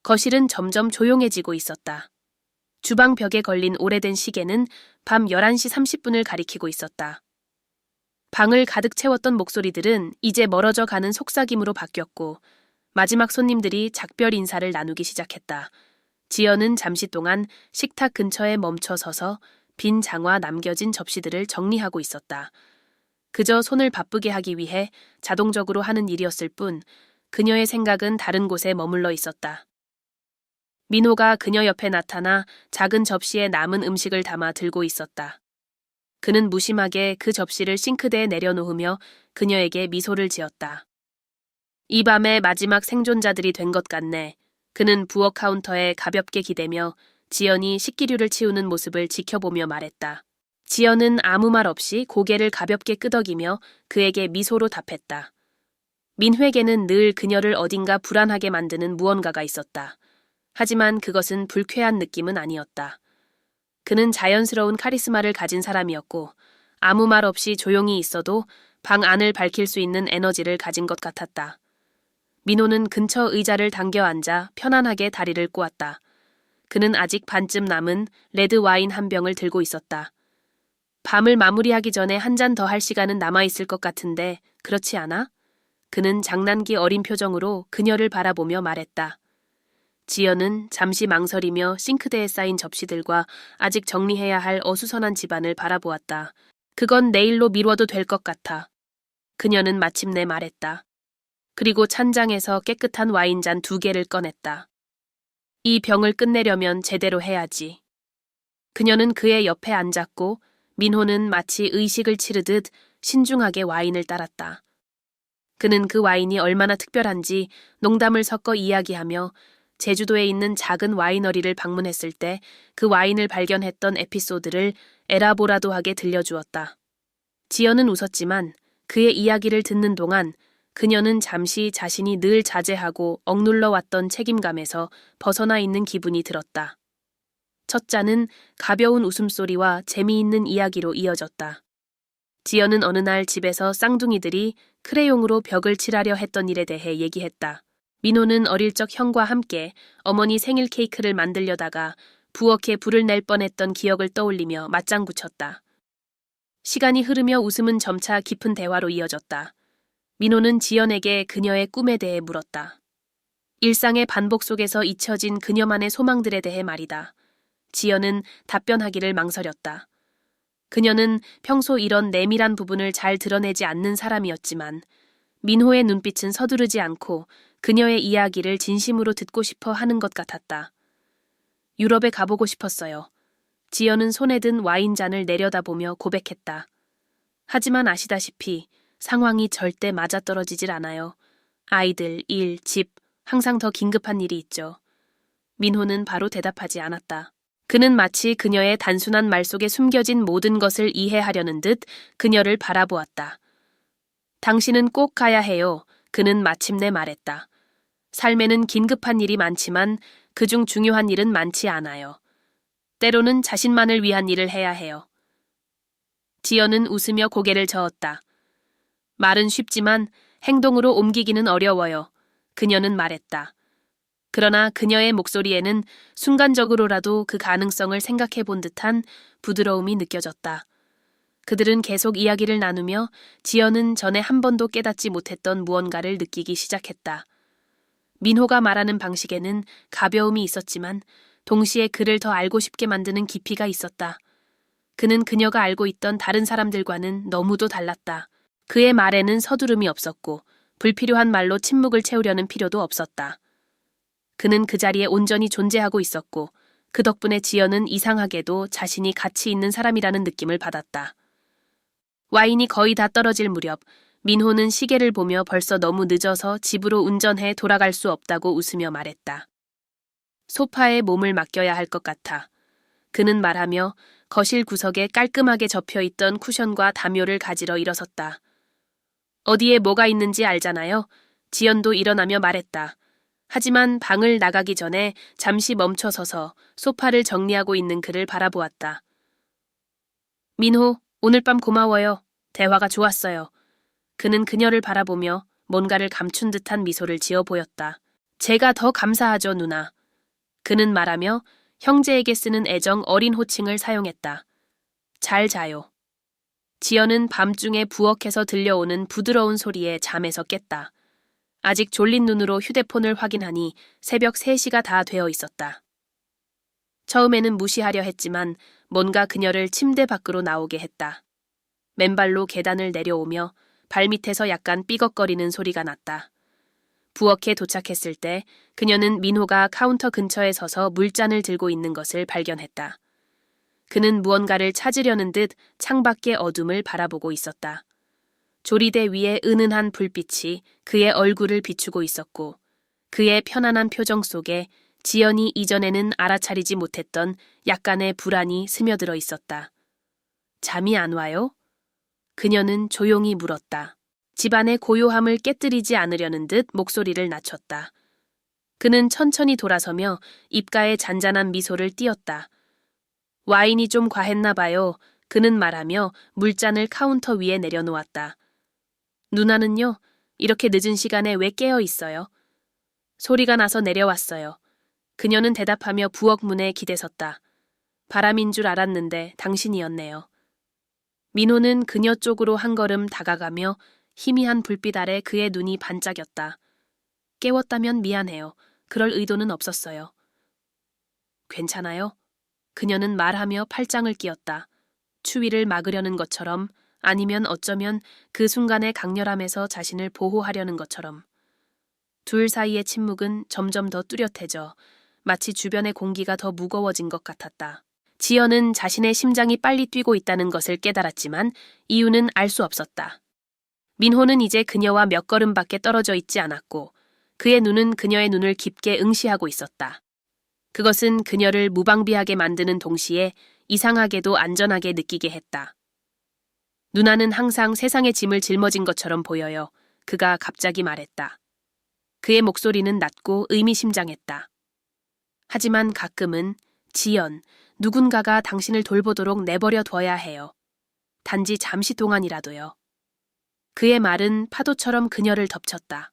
거실은 점점 조용해지고 있었다. 주방 벽에 걸린 오래된 시계는 밤 11시 30분을 가리키고 있었다. 방을 가득 채웠던 목소리들은 이제 멀어져 가는 속삭임으로 바뀌었고 마지막 손님들이 작별 인사를 나누기 시작했다. 지연은 잠시 동안 식탁 근처에 멈춰 서서 빈 장화 남겨진 접시들을 정리하고 있었다. 그저 손을 바쁘게 하기 위해 자동적으로 하는 일이었을 뿐 그녀의 생각은 다른 곳에 머물러 있었다. 민호가 그녀 옆에 나타나 작은 접시에 남은 음식을 담아 들고 있었다. 그는 무심하게 그 접시를 싱크대에 내려놓으며 그녀에게 미소를 지었다. 이 밤의 마지막 생존자들이 된 것 같네. 그는 부엌 카운터에 가볍게 기대며 지연이 식기류를 치우는 모습을 지켜보며 말했다. 지연은 아무 말 없이 고개를 가볍게 끄덕이며 그에게 미소로 답했다. 민회에게는 늘 그녀를 어딘가 불안하게 만드는 무언가가 있었다. 하지만 그것은 불쾌한 느낌은 아니었다. 그는 자연스러운 카리스마를 가진 사람이었고 아무 말 없이 조용히 있어도 방 안을 밝힐 수 있는 에너지를 가진 것 같았다. 민호는 근처 의자를 당겨 앉아 편안하게 다리를 꼬았다. 그는 아직 반쯤 남은 레드 와인 한 병을 들고 있었다. 밤을 마무리하기 전에 한 잔 더 할 시간은 남아있을 것 같은데 그렇지 않아? 그는 장난기 어린 표정으로 그녀를 바라보며 말했다. 지연은 잠시 망설이며 싱크대에 쌓인 접시들과 아직 정리해야 할 어수선한 집안을 바라보았다. 그건 내일로 미뤄도 될 것 같아. 그녀는 마침내 말했다. 그리고 찬장에서 깨끗한 와인잔 2개를 꺼냈다. 이 병을 끝내려면 제대로 해야지. 그녀는 그의 옆에 앉았고 민호는 마치 의식을 치르듯 신중하게 와인을 따랐다. 그는 그 와인이 얼마나 특별한지 농담을 섞어 이야기하며 제주도에 있는 작은 와이너리를 방문했을 때 그 와인을 발견했던 에피소드를 에라보라도하게 들려주었다. 지연은 웃었지만 그의 이야기를 듣는 동안 그녀는 잠시 자신이 늘 자제하고 억눌러 왔던 책임감에서 벗어나 있는 기분이 들었다. 첫 잔은 가벼운 웃음소리와 재미있는 이야기로 이어졌다. 지연은 어느 날 집에서 쌍둥이들이 크레용으로 벽을 칠하려 했던 일에 대해 얘기했다. 민호는 어릴 적 형과 함께 어머니 생일 케이크를 만들려다가 부엌에 불을 낼 뻔했던 기억을 떠올리며 맞장구 쳤다. 시간이 흐르며 웃음은 점차 깊은 대화로 이어졌다. 민호는 지연에게 그녀의 꿈에 대해 물었다. 일상의 반복 속에서 잊혀진 그녀만의 소망들에 대해 말이다. 지연은 답변하기를 망설였다. 그녀는 평소 이런 내밀한 부분을 잘 드러내지 않는 사람이었지만 민호의 눈빛은 서두르지 않고 그녀의 이야기를 진심으로 듣고 싶어 하는 것 같았다. 유럽에 가보고 싶었어요. 지연은 손에 든 와인잔을 내려다보며 고백했다. 하지만 아시다시피 상황이 절대 맞아떨어지질 않아요. 아이들, 일, 집, 항상 더 긴급한 일이 있죠. 민호는 바로 대답하지 않았다. 그는 마치 그녀의 단순한 말 속에 숨겨진 모든 것을 이해하려는 듯 그녀를 바라보았다. 당신은 꼭 가야 해요. 그는 마침내 말했다. 삶에는 긴급한 일이 많지만 그중 중요한 일은 많지 않아요. 때로는 자신만을 위한 일을 해야 해요. 지연은 웃으며 고개를 저었다. 말은 쉽지만 행동으로 옮기기는 어려워요. 그녀는 말했다. 그러나 그녀의 목소리에는 순간적으로라도 그 가능성을 생각해 본 듯한 부드러움이 느껴졌다. 그들은 계속 이야기를 나누며 지연은 전에 한 번도 깨닫지 못했던 무언가를 느끼기 시작했다. 민호가 말하는 방식에는 가벼움이 있었지만 동시에 그를 더 알고 싶게 만드는 깊이가 있었다. 그는 그녀가 알고 있던 다른 사람들과는 너무도 달랐다. 그의 말에는 서두름이 없었고 불필요한 말로 침묵을 채우려는 필요도 없었다. 그는 그 자리에 온전히 존재하고 있었고 그 덕분에 지연은 이상하게도 자신이 가치 있는 사람이라는 느낌을 받았다. 와인이 거의 다 떨어질 무렵 민호는 시계를 보며 벌써 너무 늦어서 집으로 운전해 돌아갈 수 없다고 웃으며 말했다. 소파에 몸을 맡겨야 할 것 같아. 그는 말하며 거실 구석에 깔끔하게 접혀있던 쿠션과 담요를 가지러 일어섰다. 어디에 뭐가 있는지 알잖아요. 지연도 일어나며 말했다. 하지만 방을 나가기 전에 잠시 멈춰서서 소파를 정리하고 있는 그를 바라보았다. 민호, 오늘 밤 고마워요. 대화가 좋았어요. 그는 그녀를 바라보며 뭔가를 감춘 듯한 미소를 지어 보였다. 제가 더 감사하죠, 누나. 그는 말하며 형제에게 쓰는 애정 어린 호칭을 사용했다. 잘 자요. 지연은 밤중에 부엌에서 들려오는 부드러운 소리에 잠에서 깼다. 아직 졸린 눈으로 휴대폰을 확인하니 새벽 3시가 다 되어 있었다. 처음에는 무시하려 했지만 뭔가 그녀를 침대 밖으로 나오게 했다. 맨발로 계단을 내려오며 발밑에서 약간 삐걱거리는 소리가 났다. 부엌에 도착했을 때 그녀는 민호가 카운터 근처에 서서 물잔을 들고 있는 것을 발견했다. 그는 무언가를 찾으려는 듯 창밖의 어둠을 바라보고 있었다. 조리대 위에 은은한 불빛이 그의 얼굴을 비추고 있었고 그의 편안한 표정 속에 지연이 이전에는 알아차리지 못했던 약간의 불안이 스며들어 있었다. 잠이 안 와요? 그녀는 조용히 물었다. 집안의 고요함을 깨뜨리지 않으려는 듯 목소리를 낮췄다. 그는 천천히 돌아서며 입가에 잔잔한 미소를 띄었다. 와인이 좀 과했나 봐요. 그는 말하며 물잔을 카운터 위에 내려놓았다. 누나는요? 이렇게 늦은 시간에 왜 깨어 있어요? 소리가 나서 내려왔어요. 그녀는 대답하며 부엌 문에 기대섰다. 바람인 줄 알았는데 당신이었네요. 민호는 그녀 쪽으로 한 걸음 다가가며 희미한 불빛 아래 그의 눈이 반짝였다. 깨웠다면 미안해요. 그럴 의도는 없었어요. 괜찮아요? 그녀는 말하며 팔짱을 끼었다. 추위를 막으려는 것처럼 아니면 어쩌면 그 순간의 강렬함에서 자신을 보호하려는 것처럼. 둘 사이의 침묵은 점점 더 뚜렷해져 마치 주변의 공기가 더 무거워진 것 같았다. 지연은 자신의 심장이 빨리 뛰고 있다는 것을 깨달았지만 이유는 알 수 없었다. 민호는 이제 그녀와 몇 걸음밖에 떨어져 있지 않았고 그의 눈은 그녀의 눈을 깊게 응시하고 있었다. 그것은 그녀를 무방비하게 만드는 동시에 이상하게도 안전하게 느끼게 했다. 누나는 항상 세상의 짐을 짊어진 것처럼 보여요. 그가 갑자기 말했다. 그의 목소리는 낮고 의미심장했다. 하지만 가끔은 지연, 누군가가 당신을 돌보도록 내버려 둬야 해요. 단지 잠시 동안이라도요. 그의 말은 파도처럼 그녀를 덮쳤다.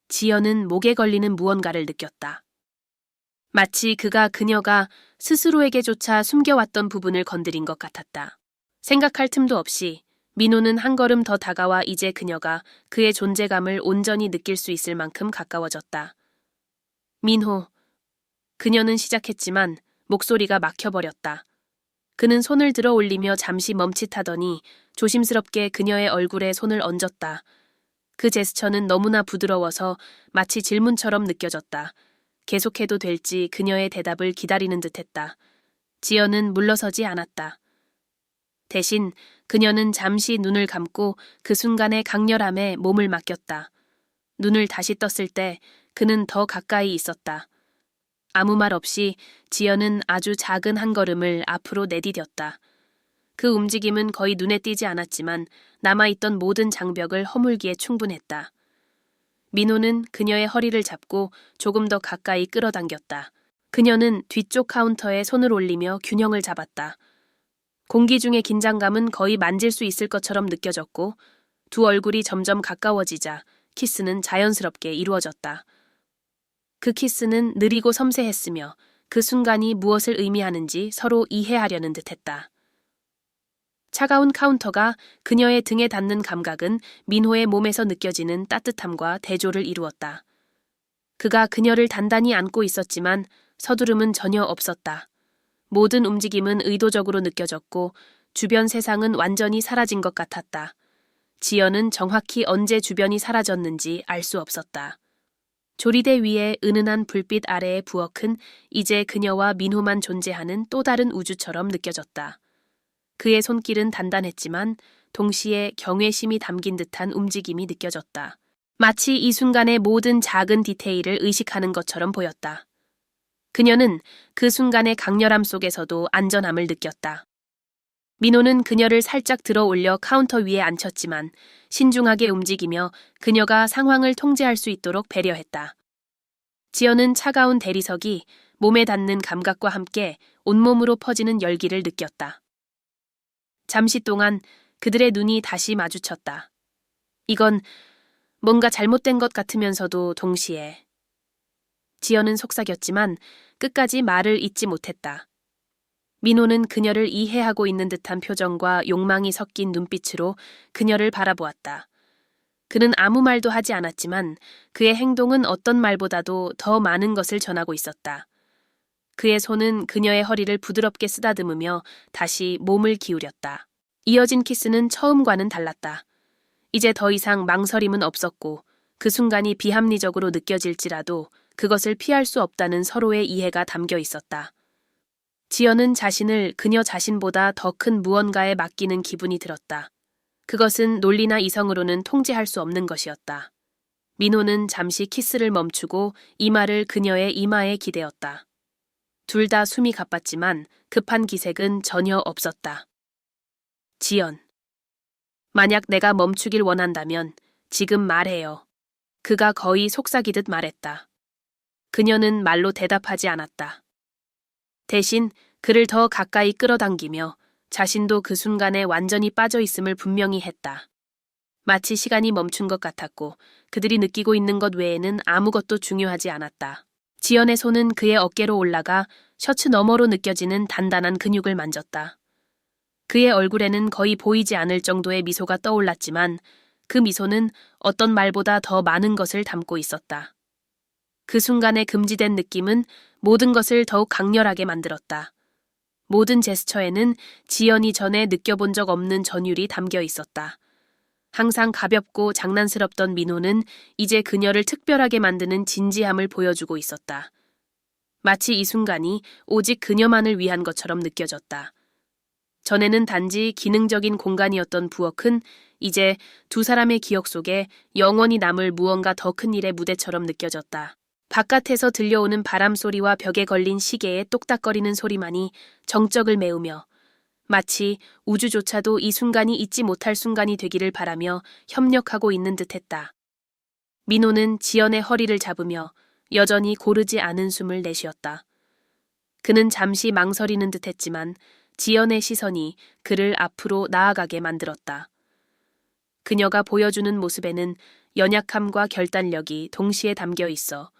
지연은 목에 걸리는 무언가를 느꼈다. 마치 그녀가 스스로에게조차 숨겨왔던 부분을 건드린 것 같았다. 생각할 틈도 없이 민호는 한 걸음 더 다가와 이제 그녀가 그의 존재감을 온전히 느낄 수 있을 만큼 가까워졌다. 민호. 그녀는 시작했지만 목소리가 막혀버렸다. 그는 손을 들어 올리며 잠시 멈칫하더니 조심스럽게 그녀의 얼굴에 손을 얹었다. 그 제스처는 너무나 부드러워서 마치 질문처럼 느껴졌다. 계속해도 될지 그녀의 대답을 기다리는 듯했다. 지연은 물러서지 않았다. 대신 그녀는 잠시 눈을 감고 그 순간의 강렬함에 몸을 맡겼다. 눈을 다시 떴을 때 그는 더 가까이 있었다. 아무 말 없이 지연은 아주 작은 한 걸음을 앞으로 내디뎠다. 그 움직임은 거의 눈에 띄지 않았지만 남아있던 모든 장벽을 허물기에 충분했다. 민호는 그녀의 허리를 잡고 조금 더 가까이 끌어당겼다. 그녀는 뒤쪽 카운터에 손을 올리며 균형을 잡았다. 공기 중의 긴장감은 거의 만질 수 있을 것처럼 느껴졌고 두 얼굴이 점점 가까워지자 키스는 자연스럽게 이루어졌다. 그 키스는 느리고 섬세했으며 그 순간이 무엇을 의미하는지 서로 이해하려는 듯했다. 차가운 카운터가 그녀의 등에 닿는 감각은 민호의 몸에서 느껴지는 따뜻함과 대조를 이루었다. 그가 그녀를 단단히 안고 있었지만 서두름은 전혀 없었다. 모든 움직임은 의도적으로 느껴졌고 주변 세상은 완전히 사라진 것 같았다. 지연은 정확히 언제 주변이 사라졌는지 알 수 없었다. 조리대 위에 은은한 불빛 아래의 부엌은 이제 그녀와 민호만 존재하는 또 다른 우주처럼 느껴졌다. 그의 손길은 단단했지만 동시에 경외심이 담긴 듯한 움직임이 느껴졌다. 마치 이 순간의 모든 작은 디테일을 의식하는 것처럼 보였다. 그녀는 그 순간의 강렬함 속에서도 안전함을 느꼈다. 민호는 그녀를 살짝 들어 올려 카운터 위에 앉혔지만 신중하게 움직이며 그녀가 상황을 통제할 수 있도록 배려했다. 지연은 차가운 대리석이 몸에 닿는 감각과 함께 온몸으로 퍼지는 열기를 느꼈다. 잠시 동안 그들의 눈이 다시 마주쳤다. 이건 뭔가 잘못된 것 같으면서도 동시에 지연은 속삭였지만 끝까지 말을 잇지 못했다. 민호는 그녀를 이해하고 있는 듯한 표정과 욕망이 섞인 눈빛으로 그녀를 바라보았다. 그는 아무 말도 하지 않았지만 그의 행동은 어떤 말보다도 더 많은 것을 전하고 있었다. 그의 손은 그녀의 허리를 부드럽게 쓰다듬으며 다시 몸을 기울였다. 이어진 키스는 처음과는 달랐다. 이제 더 이상 망설임은 없었고 그 순간이 비합리적으로 느껴질지라도 그것을 피할 수 없다는 서로의 이해가 담겨 있었다. 지연은 자신을 그녀 자신보다 더 큰 무언가에 맡기는 기분이 들었다. 그것은 논리나 이성으로는 통제할 수 없는 것이었다. 민호는 잠시 키스를 멈추고 이마를 그녀의 이마에 기대었다. 둘 다 숨이 가빴지만 급한 기색은 전혀 없었다. 지연. 만약 내가 멈추길 원한다면 지금 말해요. 그가 거의 속삭이듯 말했다. 그녀는 말로 대답하지 않았다. 대신 그를 더 가까이 끌어당기며 자신도 그 순간에 완전히 빠져 있음을 분명히 했다. 마치 시간이 멈춘 것 같았고 그들이 느끼고 있는 것 외에는 아무것도 중요하지 않았다. 지연의 손은 그의 어깨로 올라가 셔츠 너머로 느껴지는 단단한 근육을 만졌다. 그의 얼굴에는 거의 보이지 않을 정도의 미소가 떠올랐지만 그 미소는 어떤 말보다 더 많은 것을 담고 있었다. 그 순간의 금지된 느낌은 모든 것을 더욱 강렬하게 만들었다. 모든 제스처에는 지연이 전에 느껴본 적 없는 전율이 담겨 있었다. 항상 가볍고 장난스럽던 민호는 이제 그녀를 특별하게 만드는 진지함을 보여주고 있었다. 마치 이 순간이 오직 그녀만을 위한 것처럼 느껴졌다. 전에는 단지 기능적인 공간이었던 부엌은 이제 두 사람의 기억 속에 영원히 남을 무언가 더 큰 일의 무대처럼 느껴졌다. 바깥에서 들려오는 바람 소리와 벽에 걸린 시계의 똑딱거리는 소리만이 정적을 메우며 마치 우주조차도 이 순간이 잊지 못할 순간이 되기를 바라며 협력하고 있는 듯했다. 민호는 지연의 허리를 잡으며 여전히 고르지 않은 숨을 내쉬었다. 그는 잠시 망설이는 듯했지만 지연의 시선이 그를 앞으로 나아가게 만들었다. 그녀가 보여주는 모습에는 연약함과 결단력이 동시에 담겨 있어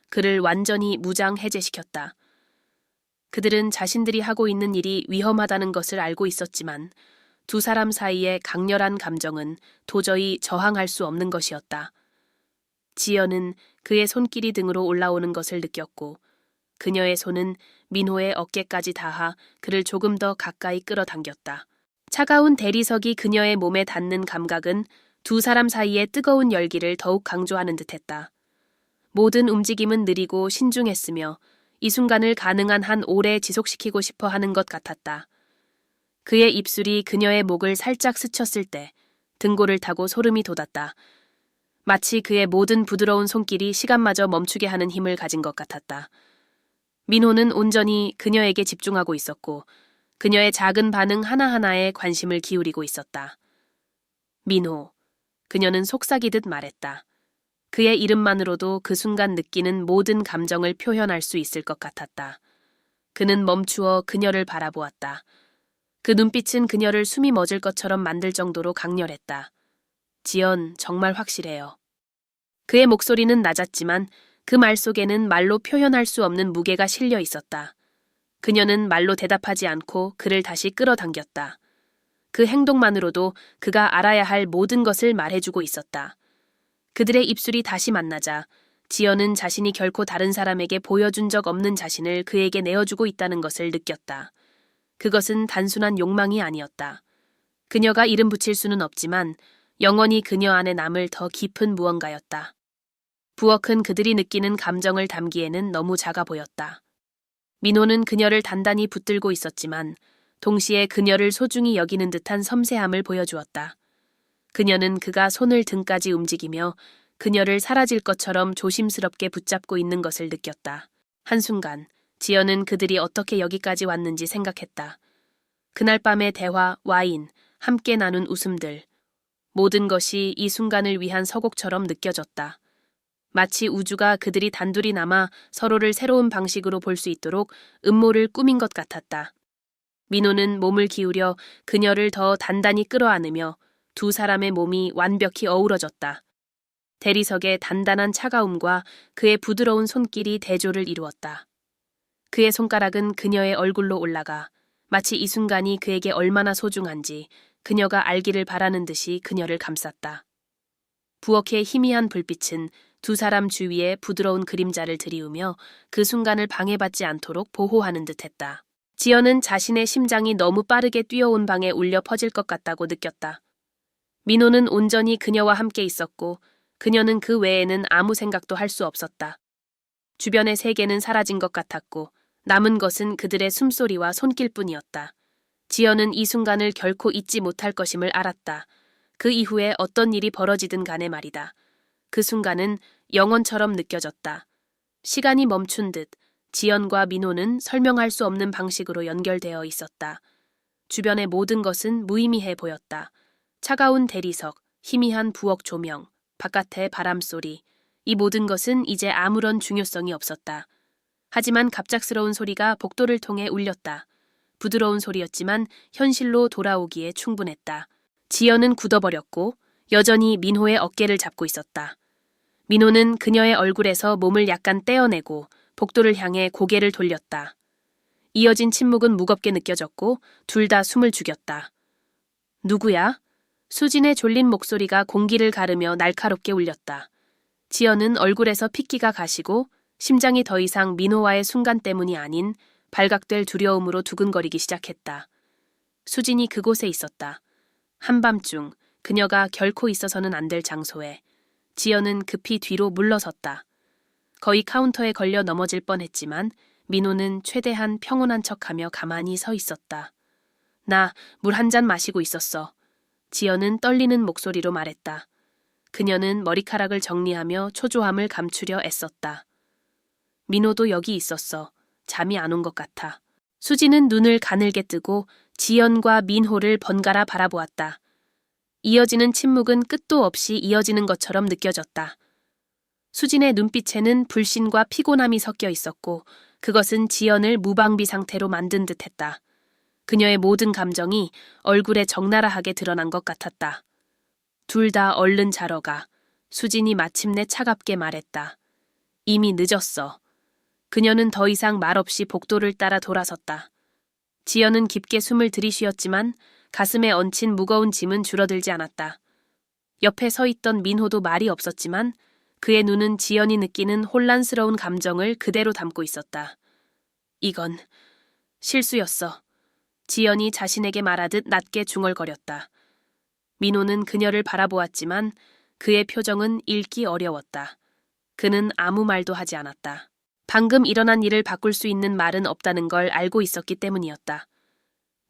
그를 완전히 무장해제시켰다. 그들은 자신들이 하고 있는 일이 위험하다는 것을 알고 있었지만 두 사람 사이의 강렬한 감정은 도저히 저항할 수 없는 것이었다. 지연은 그의 손길이 등으로 올라오는 것을 느꼈고 그녀의 손은 민호의 어깨까지 닿아 그를 조금 더 가까이 끌어당겼다. 차가운 대리석이 그녀의 몸에 닿는 감각은 두 사람 사이의 뜨거운 열기를 더욱 강조하는 듯했다. 모든 움직임은 느리고 신중했으며 이 순간을 가능한 한 오래 지속시키고 싶어 하는 것 같았다. 그의 입술이 그녀의 목을 살짝 스쳤을 때 등골을 타고 소름이 돋았다. 마치 그의 모든 부드러운 손길이 시간마저 멈추게 하는 힘을 가진 것 같았다. 민호는 온전히 그녀에게 집중하고 있었고 그녀의 작은 반응 하나하나에 관심을 기울이고 있었다. 민호. 그녀는 속삭이듯 말했다. 그의 이름만으로도 그 순간 느끼는 모든 감정을 표현할 수 있을 것 같았다. 그는 멈추어 그녀를 바라보았다. 그 눈빛은 그녀를 숨이 멎을 것처럼 만들 정도로 강렬했다. 지연, 정말 확실해요. 그의 목소리는 낮았지만 그 말 속에는 말로 표현할 수 없는 무게가 실려 있었다. 그녀는 말로 대답하지 않고 그를 다시 끌어당겼다. 그 행동만으로도 그가 알아야 할 모든 것을 말해주고 있었다. 그들의 입술이 다시 만나자 지연은 자신이 결코 다른 사람에게 보여준 적 없는 자신을 그에게 내어주고 있다는 것을 느꼈다. 그것은 단순한 욕망이 아니었다. 그녀가 이름 붙일 수는 없지만 영원히 그녀 안에 남을 더 깊은 무언가였다. 부엌은 그들이 느끼는 감정을 담기에는 너무 작아 보였다. 민호는 그녀를 단단히 붙들고 있었지만 동시에 그녀를 소중히 여기는 듯한 섬세함을 보여주었다. 그녀는 그가 손을 등까지 움직이며 그녀를 사라질 것처럼 조심스럽게 붙잡고 있는 것을 느꼈다. 한순간 지연은 그들이 어떻게 여기까지 왔는지 생각했다. 그날 밤의 대화, 와인, 함께 나눈 웃음들, 모든 것이 이 순간을 위한 서곡처럼 느껴졌다. 마치 우주가 그들이 단둘이 남아 서로를 새로운 방식으로 볼 수 있도록 음모를 꾸민 것 같았다. 민호는 몸을 기울여 그녀를 더 단단히 끌어안으며 두 사람의 몸이 완벽히 어우러졌다. 대리석의 단단한 차가움과 그의 부드러운 손길이 대조를 이루었다. 그의 손가락은 그녀의 얼굴로 올라가 마치 이 순간이 그에게 얼마나 소중한지 그녀가 알기를 바라는 듯이 그녀를 감쌌다. 부엌의 희미한 불빛은 두 사람 주위에 부드러운 그림자를 드리우며 그 순간을 방해받지 않도록 보호하는 듯했다. 지연은 자신의 심장이 너무 빠르게 뛰어온 방에 울려 퍼질 것 같다고 느꼈다. 민호는 온전히 그녀와 함께 있었고 그녀는 그 외에는 아무 생각도 할 수 없었다. 주변의 세계는 사라진 것 같았고 남은 것은 그들의 숨소리와 손길뿐이었다. 지연은 이 순간을 결코 잊지 못할 것임을 알았다. 그 이후에 어떤 일이 벌어지든 간에 말이다. 그 순간은 영원처럼 느껴졌다. 시간이 멈춘 듯 지연과 민호는 설명할 수 없는 방식으로 연결되어 있었다. 주변의 모든 것은 무의미해 보였다. 차가운 대리석, 희미한 부엌 조명, 바깥의 바람소리, 이 모든 것은 이제 아무런 중요성이 없었다. 하지만 갑작스러운 소리가 복도를 통해 울렸다. 부드러운 소리였지만 현실로 돌아오기에 충분했다. 지연은 굳어버렸고 여전히 민호의 어깨를 잡고 있었다. 민호는 그녀의 얼굴에서 몸을 약간 떼어내고 복도를 향해 고개를 돌렸다. 이어진 침묵은 무겁게 느껴졌고 둘 다 숨을 죽였다. 누구야? 수진의 졸린 목소리가 공기를 가르며 날카롭게 울렸다. 지연은 얼굴에서 핏기가 가시고 심장이 더 이상 민호와의 순간 때문이 아닌 발각될 두려움으로 두근거리기 시작했다. 수진이 그곳에 있었다. 한밤중 그녀가 결코 있어서는 안 될 장소에 지연은 급히 뒤로 물러섰다. 거의 카운터에 걸려 넘어질 뻔했지만 민호는 최대한 평온한 척하며 가만히 서 있었다. 나 물 한 잔 마시고 있었어. 지연은 떨리는 목소리로 말했다. 그녀는 머리카락을 정리하며 초조함을 감추려 애썼다. 민호도 여기 있었어. 잠이 안 온 것 같아. 수지는 눈을 가늘게 뜨고 지연과 민호를 번갈아 바라보았다. 이어지는 침묵은 끝도 없이 이어지는 것처럼 느껴졌다. 수진의 눈빛에는 불신과 피곤함이 섞여 있었고 그것은 지연을 무방비 상태로 만든 듯했다. 그녀의 모든 감정이 얼굴에 적나라하게 드러난 것 같았다. 둘 다 얼른 자러 가. 수진이 마침내 차갑게 말했다. 이미 늦었어. 그녀는 더 이상 말없이 복도를 따라 돌아섰다. 지연은 깊게 숨을 들이쉬었지만 가슴에 얹힌 무거운 짐은 줄어들지 않았다. 옆에 서 있던 민호도 말이 없었지만 그의 눈은 지연이 느끼는 혼란스러운 감정을 그대로 담고 있었다. 이건 실수였어. 지연이 자신에게 말하듯 낮게 중얼거렸다. 민호는 그녀를 바라보았지만 그의 표정은 읽기 어려웠다. 그는 아무 말도 하지 않았다. 방금 일어난 일을 바꿀 수 있는 말은 없다는 걸 알고 있었기 때문이었다.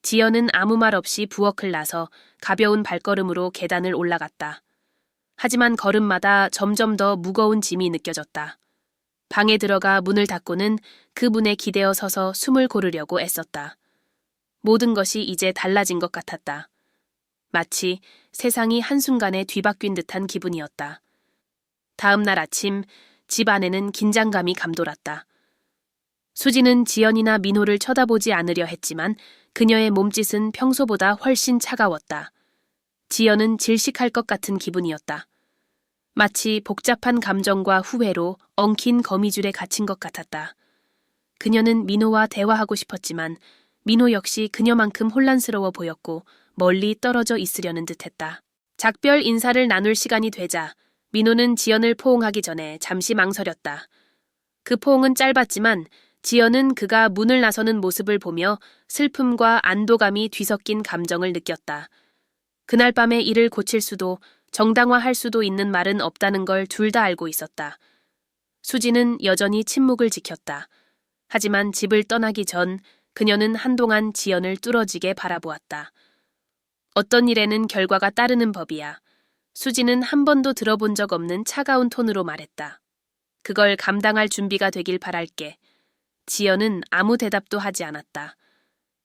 지연은 아무 말 없이 부엌을 나서 가벼운 발걸음으로 계단을 올라갔다. 하지만 걸음마다 점점 더 무거운 짐이 느껴졌다. 방에 들어가 문을 닫고는 그 문에 기대어 서서 숨을 고르려고 애썼다. 모든 것이 이제 달라진 것 같았다. 마치 세상이 한순간에 뒤바뀐 듯한 기분이었다. 다음 날 아침 집 안에는 긴장감이 감돌았다. 수지는 지연이나 민호를 쳐다보지 않으려 했지만 그녀의 몸짓은 평소보다 훨씬 차가웠다. 지연은 질식할 것 같은 기분이었다. 마치 복잡한 감정과 후회로 엉킨 거미줄에 갇힌 것 같았다. 그녀는 민호와 대화하고 싶었지만 민호 역시 그녀만큼 혼란스러워 보였고 멀리 떨어져 있으려는 듯했다. 작별 인사를 나눌 시간이 되자 민호는 지연을 포옹하기 전에 잠시 망설였다. 그 포옹은 짧았지만 지연은 그가 문을 나서는 모습을 보며 슬픔과 안도감이 뒤섞인 감정을 느꼈다. 그날 밤에 일을 고칠 수도 정당화할 수도 있는 말은 없다는 걸 둘 다 알고 있었다. 수지는 여전히 침묵을 지켰다. 하지만 집을 떠나기 전 그녀는 한동안 지연을 뚫어지게 바라보았다. 어떤 일에는 결과가 따르는 법이야. 수지는 한 번도 들어본 적 없는 차가운 톤으로 말했다. 그걸 감당할 준비가 되길 바랄게. 지연은 아무 대답도 하지 않았다.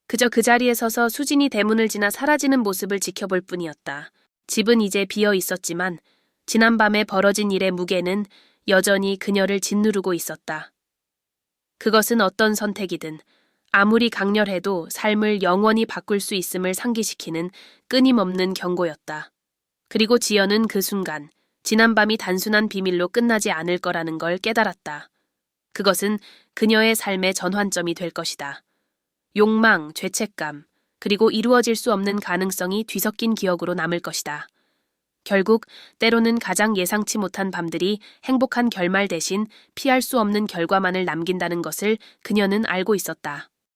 그저 그 자리에 서서 수진이 대문을 지나 사라지는 모습을 지켜볼 뿐이었다. 집은 이제 비어 있었지만 지난밤에 벌어진 일의 무게는 여전히 그녀를 짓누르고 있었다. 그것은 어떤 선택이든 아무리 강렬해도 삶을 영원히 바꿀 수 있음을 상기시키는 끊임없는 경고였다. 그리고 지연은 그 순간 지난밤이 단순한 비밀로 끝나지 않을 거라는 걸 깨달았다. 그것은 그녀의 삶의 전환점이 될 것이다. 욕망, 죄책감, 그리고 이루어질 수 없는 가능성이 뒤섞인 기억으로 남을 것이다. 결국 때로는 가장 예상치 못한 밤들이 행복한 결말 대신 피할 수 없는 결과만을 남긴다는 것을 그녀는 알고 있었다.